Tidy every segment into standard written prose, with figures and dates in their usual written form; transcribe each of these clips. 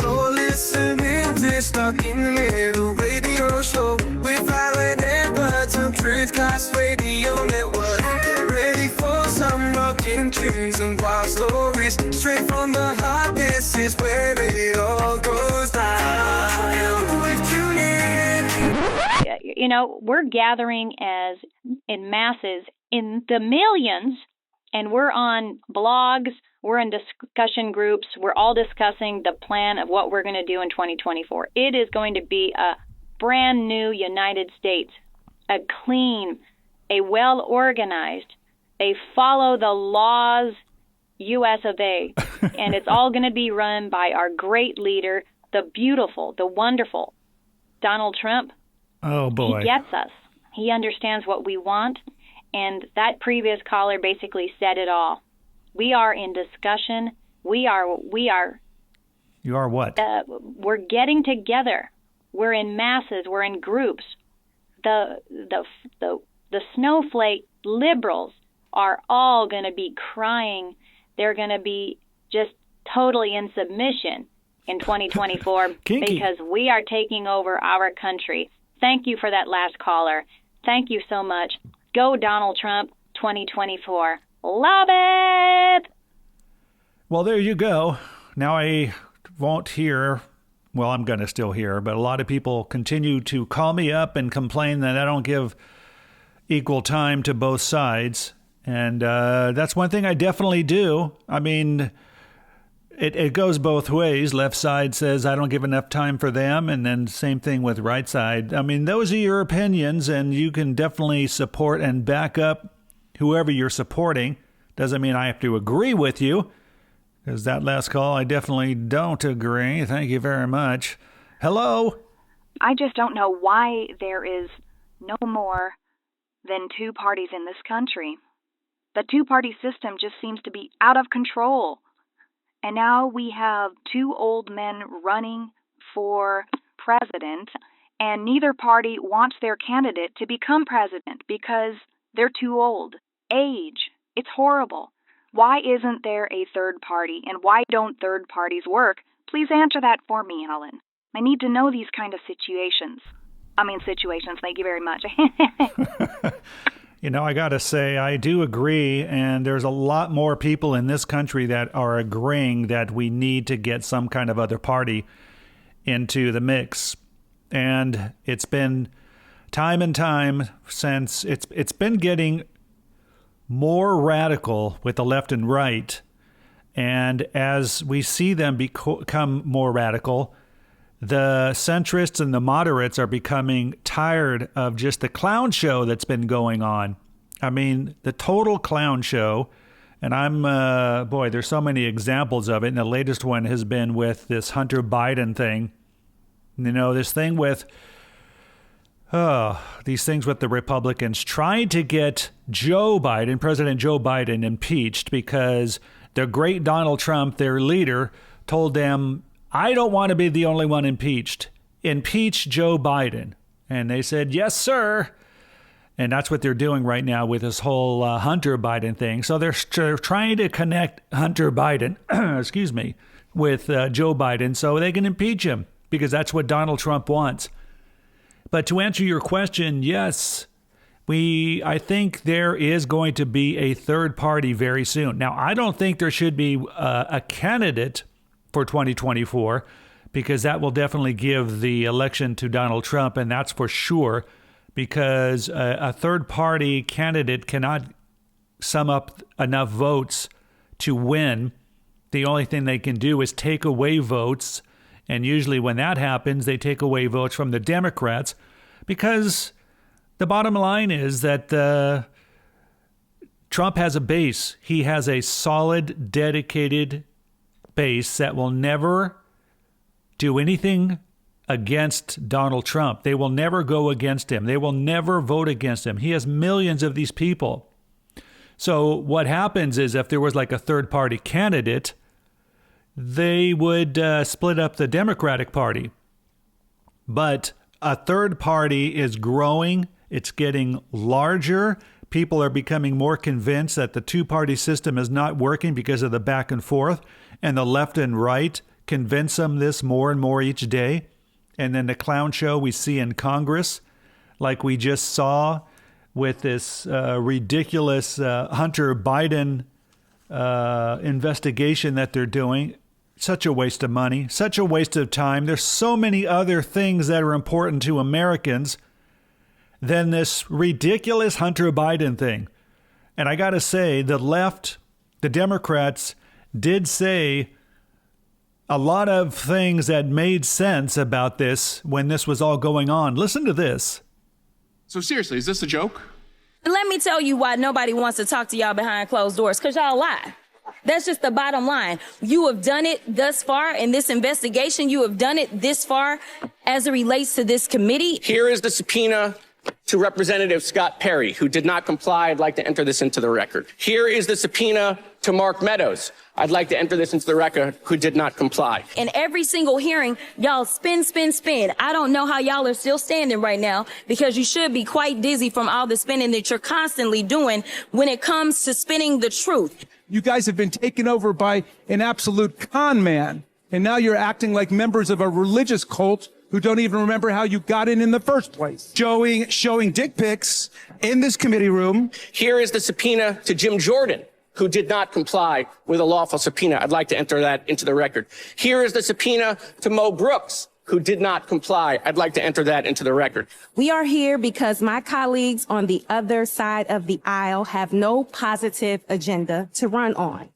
You're listening to Stuck in the Middle Radio Show with Violet Edwards on Truthcast Radio Network. Get ready for some rocking tunes and wild stories straight from the heart. This is where it all goes down. With TuneIn. You know, we're gathering as in masses in the millions, and we're on blogs, we're in discussion groups, we're all discussing the plan of what we're going to do in 2024. It is going to be a brand new United States, a clean, a well-organized, a follow the laws US of A, and it's all going to be run by our great leader, the beautiful, the wonderful Donald Trump. Oh, boy. He gets us. He understands what we want, and that previous caller basically said it all. We are in discussion. We are. You are what? We're getting together. We're in masses. We're in groups. The snowflake liberals are all going to be crying. They're going to be just totally in submission in 2024 because we are taking over our country. Thank you for that last caller. Thank you so much. Go Donald Trump 2024. Love it! Well, there you go. Now I won't hear, well, I'm going to still hear, but a lot of people continue to call me up and complain that I don't give equal time to both sides. And that's one thing I definitely do. I mean, it goes both ways. Left side says I don't give enough time for them, and then same thing with right side. I mean, those are your opinions, and you can definitely support and back up whoever you're supporting. Doesn't mean I have to agree with you, because that last call, I definitely don't agree. Thank you very much. Hello? I just don't know why there is no more than two parties in this country. The two-party system just seems to be out of control. And now we have two old men running for president, and neither party wants their candidate to become president because they're too old. Age. It's horrible. Why isn't there a third party, and why don't third parties work? Please answer that for me, Helen. I need to know these kind of situations. Thank you very much. You know, I got to say, I do agree, and there's a lot more people in this country that are agreeing that we need to get some kind of other party into the mix. And it's been time and time since it's been getting more radical with the left and right. And as we see them become more radical, the centrists and the moderates are becoming tired of just the clown show that's been going on. I mean, the total clown show. And there's so many examples of it. And the latest one has been with this Hunter Biden thing. You know, this thing with, these things with the Republicans trying to get President Joe Biden impeached because the great Donald Trump, their leader, told them, I don't want to be the only one impeached. Impeach Joe Biden. And they said, yes, sir. And that's what they're doing right now with this whole Hunter Biden thing. So they're trying to connect Hunter Biden, with Joe Biden so they can impeach him because that's what Donald Trump wants. But to answer your question, yes, I think there is going to be a third party very soon. Now, I don't think there should be a candidate for 2024, because that will definitely give the election to Donald Trump, and that's for sure, because a third-party candidate cannot sum up enough votes to win. The only thing they can do is take away votes, and usually when that happens, they take away votes from the Democrats, because the bottom line is that Trump has a base. He has a solid, dedicated base that will never do anything against Donald Trump. They will never go against him. They will never vote against him. He has millions of these people. So what happens is if there was like a third party candidate, they would split up the Democratic Party. But a third party is growing. It's getting larger. People are becoming more convinced that the two-party system is not working because of the back and forth, and the left and right convince them this more and more each day. And then the clown show we see in Congress, like we just saw with this ridiculous Hunter Biden investigation that they're doing. Such a waste of money, such a waste of time. There's so many other things that are important to Americans than this ridiculous Hunter Biden thing. And I got to say, the left, the Democrats, did say a lot of things that made sense about this when this was all going on. Listen to this. So seriously, is this a joke? Let me tell you why nobody wants to talk to y'all behind closed doors, because y'all lie. That's just the bottom line. You have done it thus far in this investigation. You have done it this far as it relates to this committee. Here is the subpoena to Representative Scott Perry, who did not comply. I'd like to enter this into the record. Here is the subpoena to Mark Meadows. I'd like to enter this into the record, who did not comply. In every single hearing, y'all spin. I don't know how y'all are still standing right now, because you should be quite dizzy from all the spinning that you're constantly doing when it comes to spinning the truth. You guys have been taken over by an absolute con man, and now you're acting like members of a religious cult who don't even remember how you got in the first place. Showing dick pics in this committee room. Here is the subpoena to Jim Jordan, who did not comply with a lawful subpoena. I'd like to enter that into the record. Here is the subpoena to Mo Brooks, who did not comply. I'd like to enter that into the record. We are here because my colleagues on the other side of the aisle have no positive agenda to run on.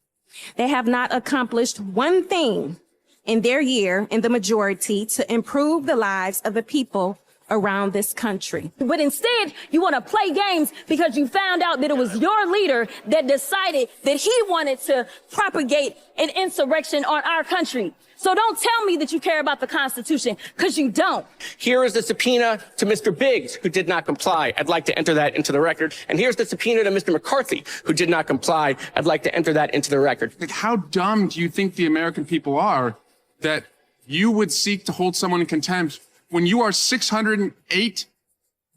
They have not accomplished one thing in their year in the majority to improve the lives of the people around this country. But instead, you want to play games because you found out that it was your leader that decided that he wanted to propagate an insurrection on our country. So don't tell me that you care about the Constitution, because you don't. Here is the subpoena to Mr. Biggs, who did not comply. I'd like to enter that into the record. And here's the subpoena to Mr. McCarthy, who did not comply. I'd like to enter that into the record. Like, how dumb do you think the American people are that you would seek to hold someone in contempt when you are 608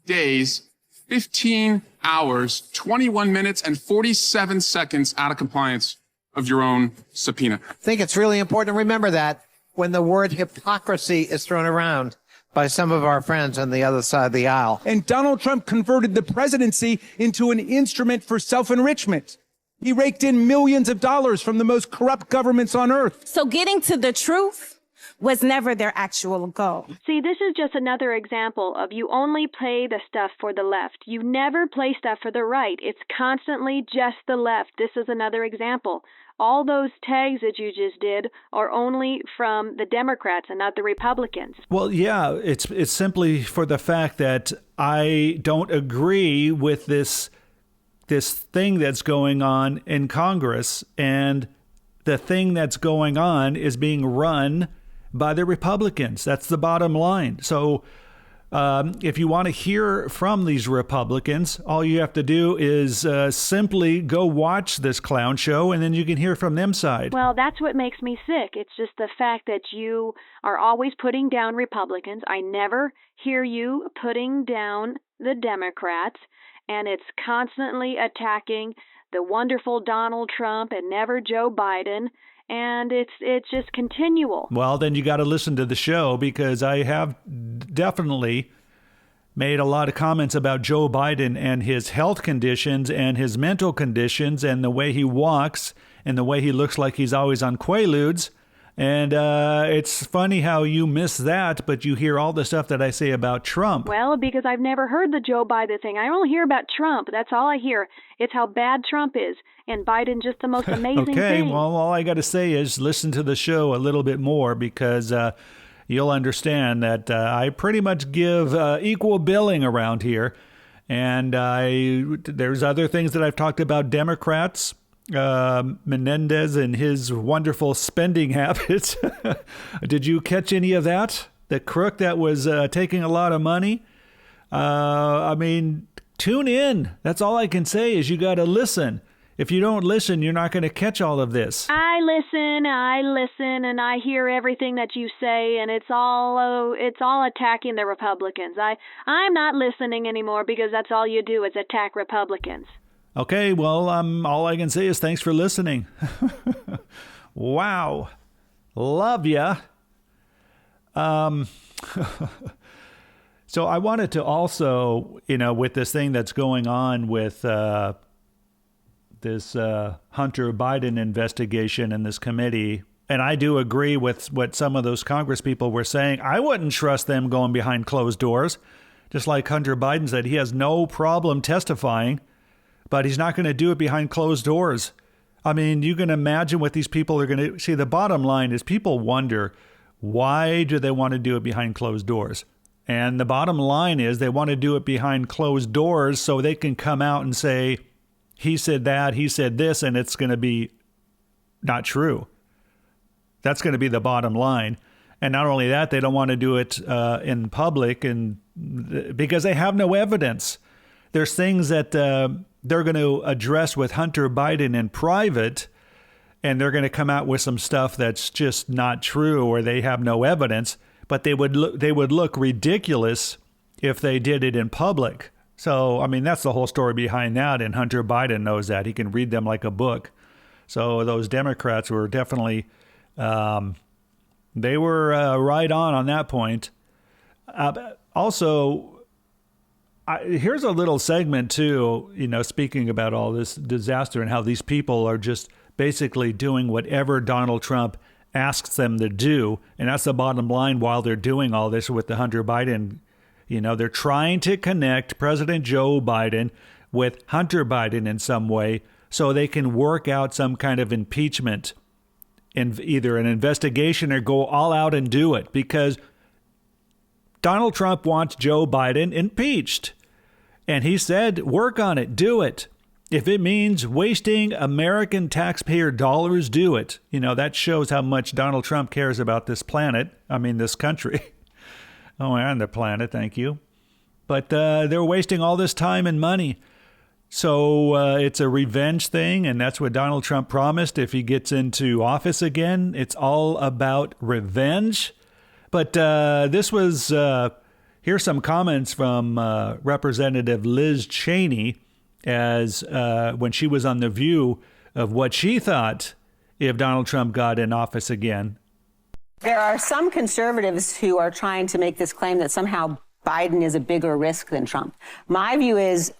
days, 15 hours, 21 minutes, and 47 seconds out of compliance of your own subpoena? I think it's really important to remember that when the word hypocrisy is thrown around by some of our friends on the other side of the aisle. And Donald Trump converted the presidency into an instrument for self-enrichment. He raked in millions of dollars from the most corrupt governments on earth. So getting to the truth was never their actual goal. See, this is just another example of you only play the stuff for the left. You never play stuff for the right. It's constantly just the left. This is another example. All those tags that you just did are only from the Democrats and not the Republicans. Well, yeah, it's simply for the fact that I don't agree with this thing that's going on in Congress, and the thing that's going on is being run by the Republicans. That's the bottom line. So if you want to hear from these Republicans, all you have to do is simply go watch this clown show, and then you can hear from them side. Well, that's what makes me sick. It's just the fact that you are always putting down Republicans. I never hear you putting down the Democrats, and it's constantly attacking the wonderful Donald Trump and never Joe Biden. And it's just continual. Well, then you got to listen to the show, because I have definitely made a lot of comments about Joe Biden and his health conditions and his mental conditions and the way he walks and the way he looks like he's always on Quaaludes. And it's funny how you miss that, but you hear all the stuff that I say about Trump. Well, because I've never heard the Joe Biden thing. I only hear about Trump. That's all I hear. It's how bad Trump is, and Biden just the most amazing okay, thing. Well, all I got to say is listen to the show a little bit more, because you'll understand that I pretty much give equal billing around here. And there's other things that I've talked about Democrats. Menendez and his wonderful spending habits. Did you catch any of that? The crook that was taking a lot of money? I mean, tune in. That's all I can say is you got to listen. If you don't listen, you're not going to catch all of this. I listen, and I hear everything that you say, and it's all attacking the Republicans. I'm not listening anymore, because that's all you do is attack Republicans. Okay, well, all I can say is thanks for listening. Wow. Love ya. So I wanted to also, with this thing that's going on with this Hunter Biden investigation in this committee, and I do agree with what some of those Congress people were saying. I wouldn't trust them going behind closed doors. Just like Hunter Biden said, he has no problem testifying, but he's not going to do it behind closed doors. I mean, you can imagine what these people are going to see. The bottom line is people wonder, why do they want to do it behind closed doors? And the bottom line is they want to do it behind closed doors so they can come out and say, he said that, he said this, and it's going to be not true. That's going to be the bottom line. And not only that, they don't want to do it in public and because they have no evidence. There's things that they're going to address with Hunter Biden in private, and they're going to come out with some stuff that's just not true or they have no evidence, but they would look ridiculous if they did it in public. So, I mean, that's the whole story behind that, and Hunter Biden knows that. He can read them like a book. So those Democrats were definitely, they were right on that point. Also, here's a little segment too, speaking about all this disaster and how these people are just basically doing whatever Donald Trump asks them to do. And that's the bottom line while they're doing all this with the Hunter Biden. They're trying to connect President Joe Biden with Hunter Biden in some way so they can work out some kind of impeachment in either an investigation or go all out and do it, because Donald Trump wants Joe Biden impeached. And he said, work on it, do it. If it means wasting American taxpayer dollars, do it. That shows how much Donald Trump cares about this planet. I mean, this country. Oh, and the planet, thank you. But they're wasting all this time and money. So it's a revenge thing, and that's what Donald Trump promised if he gets into office again. It's all about revenge. But this was, here's some comments from Representative Liz Cheney as when she was on The View of what she thought if Donald Trump got in office again. There are some conservatives who are trying to make this claim that somehow Biden is a bigger risk than Trump. My view is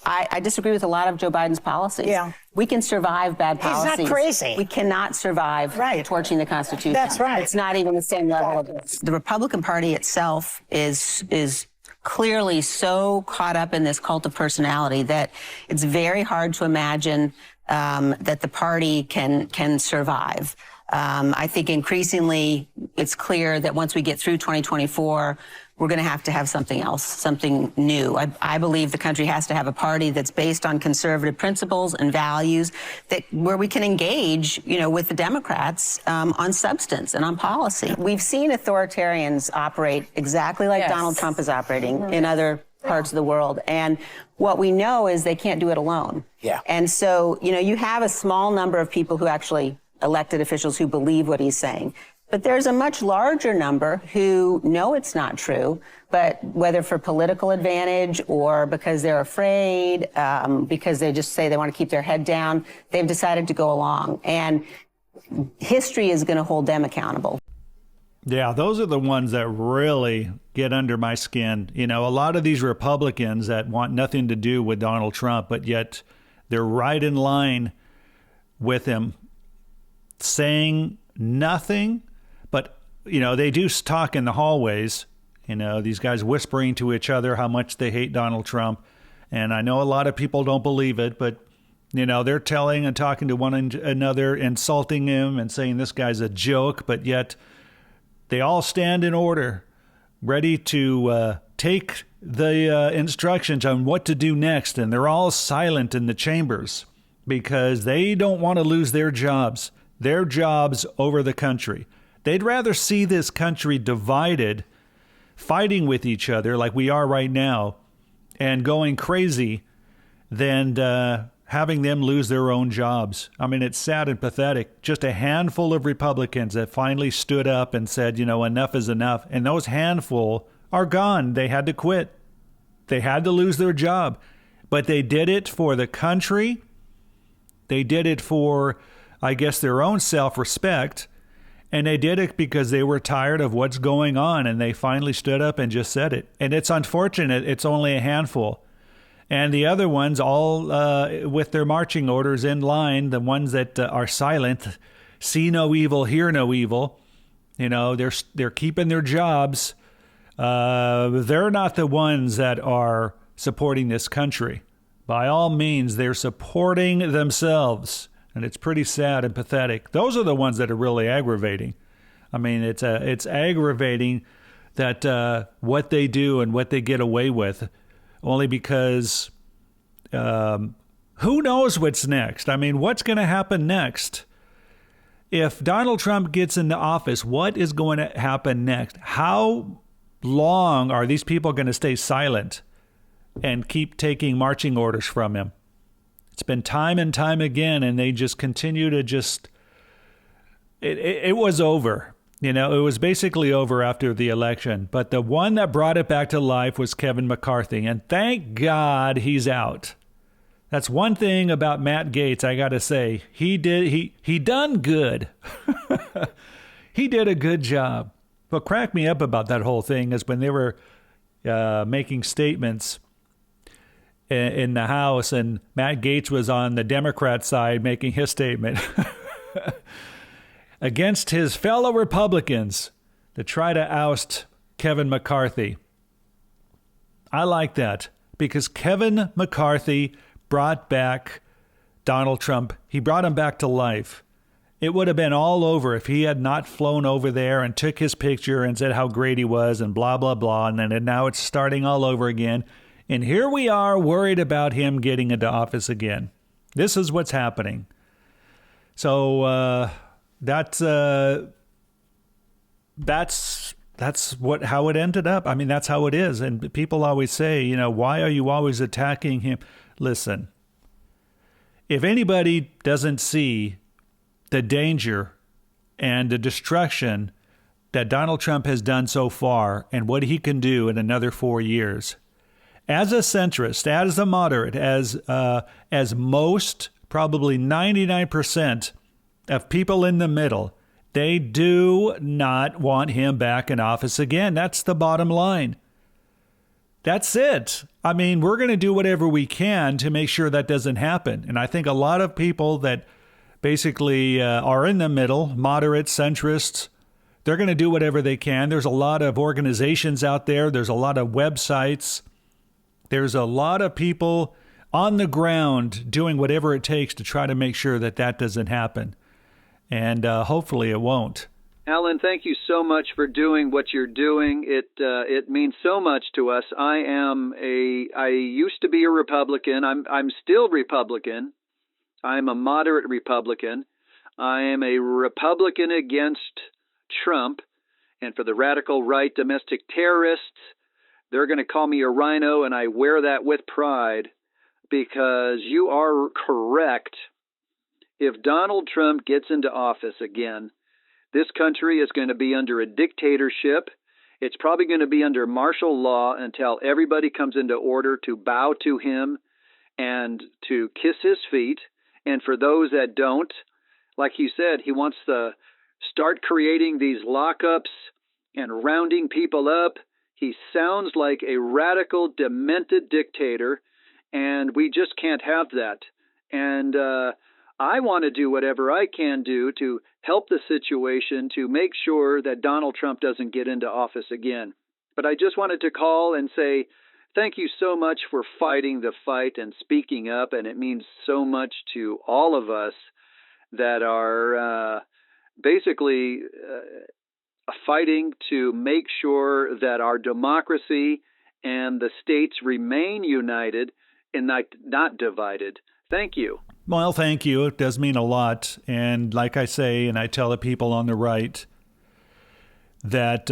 I disagree with a lot of Joe Biden's policies. Yeah. We can survive bad policies. He's not crazy. We cannot survive torching the Constitution. That's right. It's not even the same level of this. The Republican Party itself is clearly so caught up in this cult of personality that it's very hard to imagine that the party can survive. I think increasingly it's clear that once we get through 2024, we're going to have something else, something new. I believe the country has to have a party that's based on conservative principles and values where we can engage, with the Democrats on substance and on policy. We've seen authoritarians operate exactly like Donald Trump is operating in other parts of the world. And what we know is they can't do it alone. Yeah. And so, you have a small number of people who actually elected officials who believe what he's saying. But there's a much larger number who know it's not true, but whether for political advantage or because they're afraid, because they just say they want to keep their head down, they've decided to go along. And history is going to hold them accountable. Yeah, those are the ones that really get under my skin. A lot of these Republicans that want nothing to do with Donald Trump, but yet they're right in line with him, saying nothing. But, they do talk in the hallways, these guys whispering to each other how much they hate Donald Trump. And I know a lot of people don't believe it, but, they're telling and talking to one another, insulting him and saying this guy's a joke. But yet they all stand in order, ready to take the instructions on what to do next. And they're all silent in the chambers because they don't want to lose their jobs over the country. They'd rather see this country divided, fighting with each other like we are right now, and going crazy than having them lose their own jobs. I mean, it's sad and pathetic. Just a handful of Republicans that finally stood up and said, enough is enough. And those handful are gone. They had to quit. They had to lose their job. But they did it for the country. They did it for, I guess, their own self-respect. And they did it because they were tired of what's going on, and they finally stood up and just said it. And it's unfortunate it's only a handful. And the other ones, all with their marching orders in line, the ones that are silent, see no evil, hear no evil. You know, they're keeping their jobs. They're not the ones that are supporting this country. By all means, they're supporting themselves. And it's pretty sad and pathetic. Those are the ones that are really aggravating. I mean, it's aggravating that what they do and what they get away with, only because who knows what's next? I mean, what's going to happen next? If Donald Trump gets into office, what is going to happen next? How long are these people going to stay silent and keep taking marching orders from him? It's been time and time again, and they just continue to just... It was over. You know, it was basically over after the election. But the one that brought it back to life was Kevin McCarthy, and thank God he's out. That's one thing about Matt Gaetz, I got to say. He done good. He did a good job. What cracked me up about that whole thing is when they were making statements in the House, and Matt Gaetz was on the Democrat side making his statement against his fellow Republicans to try to oust Kevin McCarthy. I like that because Kevin McCarthy brought back Donald Trump. He brought him back to life. It would have been all over if he had not flown over there and took his picture and said how great he was and blah, blah, blah. And then now it's starting all over again. And here we are worried about him getting into office again. This is what's happening. So that's how it ended up. I mean, that's how it is. And people always say, you know, why are you always attacking him? Listen, if anybody doesn't see the danger and the destruction that Donald Trump has done so far and what he can do in another 4 years, as a centrist, as a moderate, as most, probably 99% of people in the middle, they do not want him back in office again. That's the bottom line. That's it. I mean, we're going to do whatever we can to make sure that doesn't happen. And I think a lot of people that basically are in the middle, moderate, centrists, they're going to do whatever they can. There's a lot of organizations out there. There's a lot of websites. There's a lot of people on the ground doing whatever it takes to try to make sure that that doesn't happen. And hopefully it won't. Alan, thank you so much for doing what you're doing. It means so much to us. I used to be a Republican. I'm still Republican. I'm a moderate Republican. I am a Republican against Trump. And for the radical right domestic terrorists, they're going to call me a rhino, and I wear that with pride because you are correct. If Donald Trump gets into office again, this country is going to be under a dictatorship. It's probably going to be under martial law until everybody comes into order to bow to him and to kiss his feet. And for those that don't, like he said, he wants to start creating these lockups and rounding people up. He sounds like a radical, demented dictator, and we just can't have that. And I want to do whatever I can do to help the situation to make sure that Donald Trump doesn't get into office again. But I just wanted to call and say thank you so much for fighting the fight and speaking up, and it means so much to all of us that are basically fighting to make sure that our democracy and the states remain united and not divided. Thank you. Well, thank you. It does mean a lot. And like I say, and I tell the people on the right, that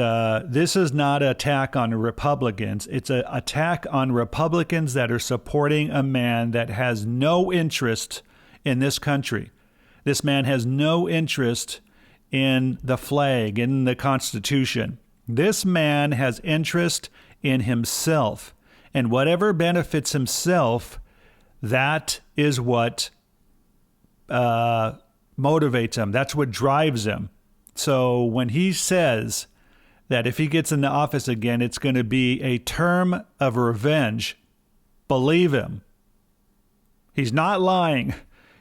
this is not an attack on Republicans. It's an attack on Republicans that are supporting a man that has no interest in this country. This man has no interest in the flag, in the Constitution. This man has interest in himself. And whatever benefits himself, that is what motivates him. That's what drives him. So when he says that if he gets into office again, it's going to be a term of revenge, believe him. He's not lying.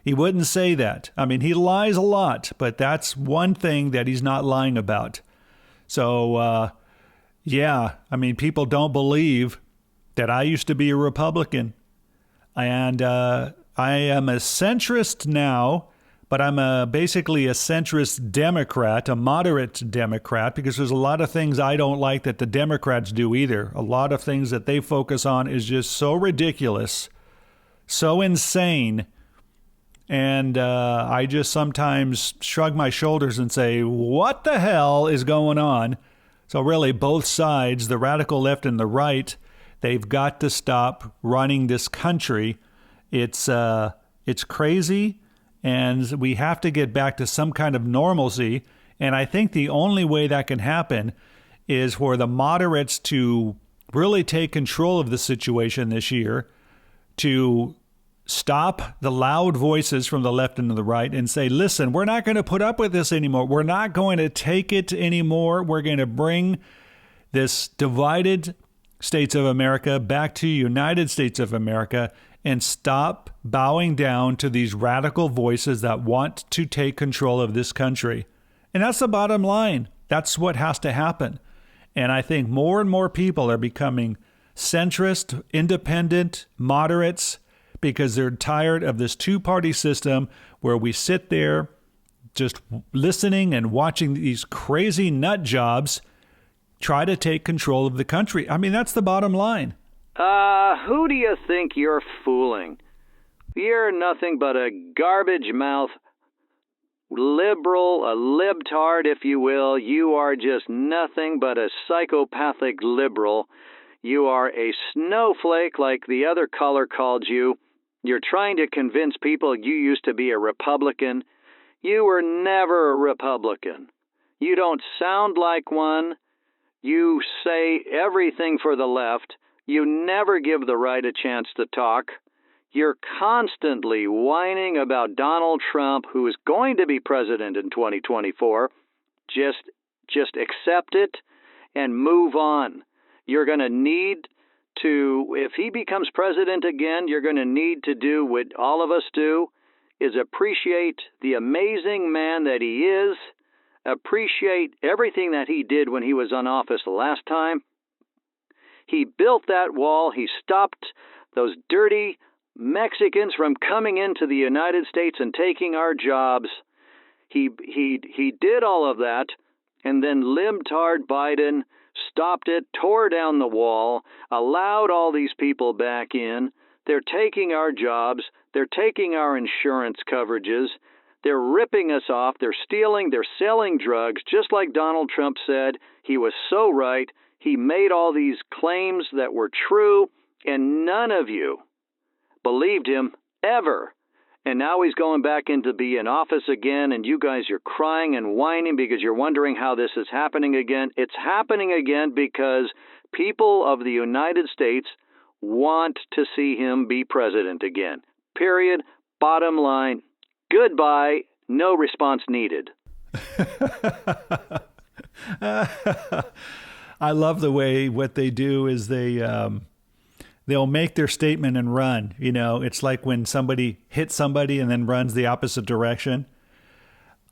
He wouldn't say that. I mean, he lies a lot, but that's one thing that he's not lying about. So, yeah, I mean, people don't believe that I used to be a Republican. And I am a centrist now, but I'm basically a centrist Democrat, a moderate Democrat, because there's a lot of things I don't like that the Democrats do either. A lot of things that they focus on is just so ridiculous, so insane. And I just sometimes shrug my shoulders and say, what the hell is going on? So really, both sides, the radical left and the right, they've got to stop running this country. It's crazy, and we have to get back to some kind of normalcy. And I think the only way that can happen is for the moderates to really take control of the situation this year, to stop the loud voices from the left and the right and say, listen, we're not going to put up with this anymore. We're not going to take it anymore. We're going to bring this divided States of America back to United States of America and stop bowing down to these radical voices that want to take control of this country. And that's the bottom line. That's what has to happen. And I think more and more people are becoming centrist, independent, moderates, because they're tired of this two-party system where we sit there just listening and watching these crazy nut jobs try to take control of the country. I mean, that's the bottom line. Who do you think you're fooling? You're nothing but a garbage mouth liberal, a libtard, if you will. You are just nothing but a psychopathic liberal. You are a snowflake like the other caller called you. You're trying to convince people you used to be a Republican. You were never a Republican. You don't sound like one. You say everything for the left. You never give the right a chance to talk. You're constantly whining about Donald Trump, who is going to be president in 2024. Just accept it and move on. You're going to need to, if he becomes president again, you're going to need to do what all of us do, is appreciate the amazing man that he is, appreciate everything that he did when he was in office the last time. He built that wall. He stopped those dirty Mexicans from coming into the United States and taking our jobs. He did all of that, and then libtard Biden stopped it, tore down the wall, allowed all these people back in. They're taking our jobs. They're taking our insurance coverages. They're ripping us off. They're stealing. They're selling drugs, just like Donald Trump said. He was so right. He made all these claims that were true, and none of you believed him ever. And now he's going back into be in office again, and you guys are crying and whining because you're wondering how this is happening again. It's happening again because people of the United States want to see him be president again. Period. Bottom line. Goodbye. No response needed. I love the way what they do is they'll make their statement and run. You know, it's like when somebody hits somebody and then runs the opposite direction.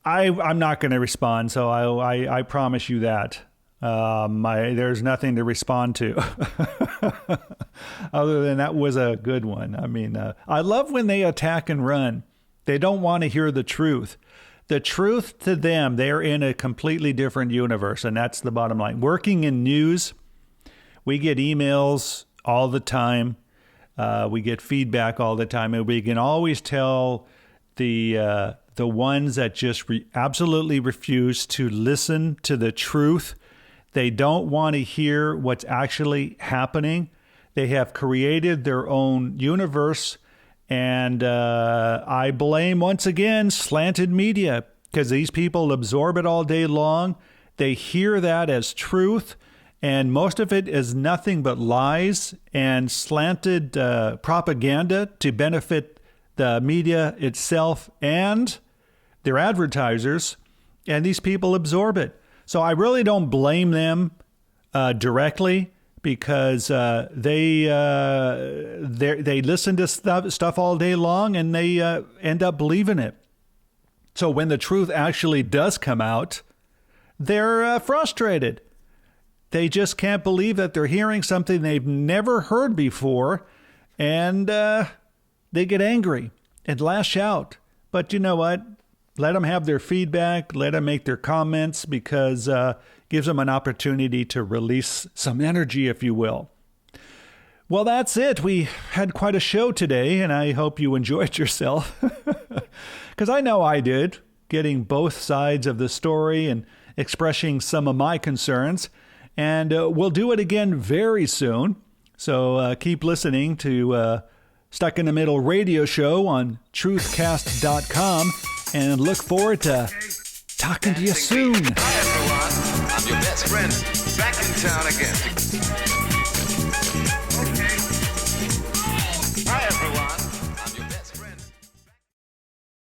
I'm not going to respond, so I promise you that. There's nothing to respond to other than that was a good one. I mean, I love when they attack and run. They don't want to hear the truth. The truth to them, they're in a completely different universe, and that's the bottom line. Working in news, we get emails all the time. We get feedback all the time, and we can always tell the ones that just absolutely refuse to listen to the truth. They don't want to hear what's actually happening. They have created their own universe. And I blame, once again, slanted media, because these people absorb it all day long. They hear that as truth, and most of it is nothing but lies and slanted propaganda to benefit the media itself and their advertisers. and these people absorb it. So I really don't blame them directly, because they listen to stuff all day long, and they end up believing it. So when the truth actually does come out, they're frustrated. They just can't believe that they're hearing something they've never heard before, and they get angry and lash out. But you know what? Let them have their feedback. Let them make their comments, because gives them an opportunity to release some energy, if you will. Well, that's it. We had quite a show today, and I hope you enjoyed yourself, because I know I did, getting both sides of the story and expressing some of my concerns. And we'll do it again very soon. So keep listening to Stuck in the Middle radio show on truthcast.com, and look forward to talking to you soon. Hi, everyone. I'm your best friend, back in town again.